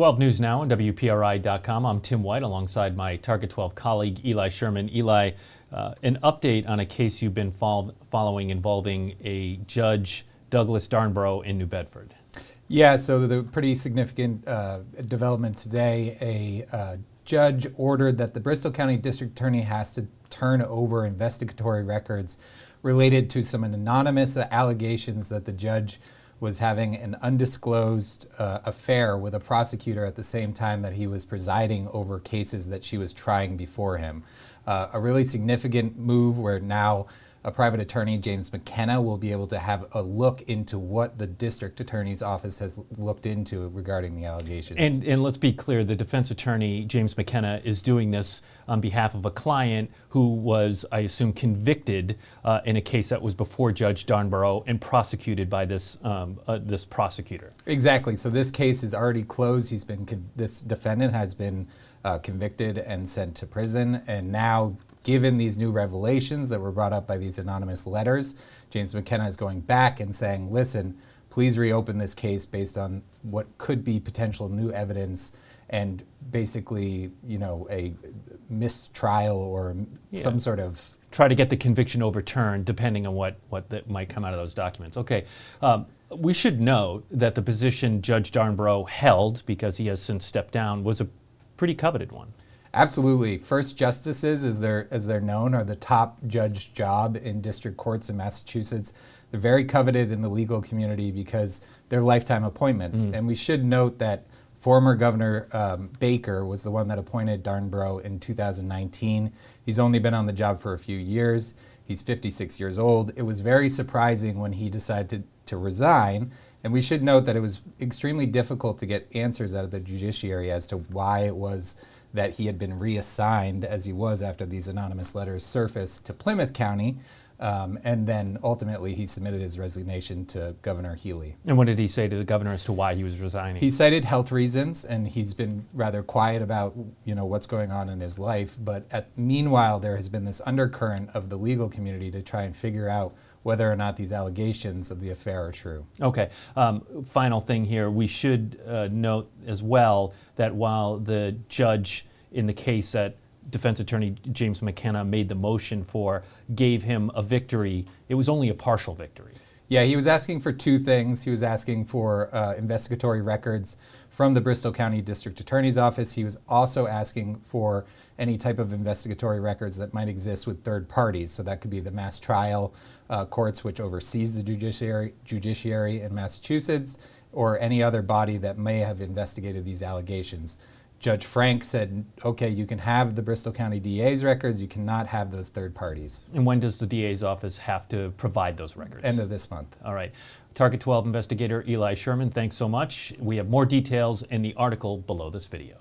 12 News Now on WPRI.com. I'm Tim White alongside my Target 12 colleague Eli Sherman. Eli, an update on a case you've been following involving a Judge Douglas Darnborough in New Bedford. Yeah, so the pretty significant development today, a judge ordered that the Bristol County District Attorney has to turn over investigatory records related to some anonymous allegations that the judge was having an undisclosed affair with a prosecutor at the same time that he was presiding over cases that she was trying before him. A really significant move where now a private attorney, James McKenna, will be able to have a look into what the district attorney's office has looked into regarding the allegations. And let's be clear, the defense attorney, James McKenna, is doing this on behalf of a client who was, I assume, convicted in a case that was before Judge Darnborough and prosecuted by this prosecutor. Exactly. So this case is already closed. This defendant has been convicted and sent to prison, and now, given these new revelations that were brought up by these anonymous letters, James McKenna is going back and saying, listen, please reopen this case based on what could be potential new evidence and basically, a mistrial or some sort of... Try to get the conviction overturned depending on what that might come out of those documents. Okay. We should note that the position Judge Darnborough held, because he has since stepped down, was a pretty coveted one. Absolutely. First justices, as they're known, are the top judge job in district courts in Massachusetts. They're very coveted in the legal community because they're lifetime appointments. And we should note that former Governor Baker was the one that appointed Darnborough in 2019. He's only been on the job for a few years. He's 56 years old. It was very surprising when he decided to resign. And we should note that it was extremely difficult to get answers out of the judiciary as to why it was that he had been reassigned, as he was after these anonymous letters surfaced, to Plymouth County. And then ultimately he submitted his resignation to Governor Healy. And what did he say to the governor as to why he was resigning? He cited health reasons, and he's been rather quiet about what's going on in his life. But meanwhile, there has been this undercurrent of the legal community to try and figure out whether or not these allegations of the affair are true. Okay. Final thing here, we should note as well that while the judge in the case that defense attorney James McKenna made the motion for gave him a victory, it was only a partial victory. Yeah, he was asking for two things. He was asking for investigatory records from the Bristol County District Attorney's Office. He was also asking for any type of investigatory records that might exist with third parties. So that could be the mass trial courts, which oversees the judiciary in Massachusetts, or any other body that may have investigated these allegations. Judge Frank said, okay, you can have the Bristol County DA's records, you cannot have those third parties. And when does the DA's office have to provide those records? End of this month. All right. Target 12 investigator Eli Sherman, thanks so much. We have more details in the article below this video.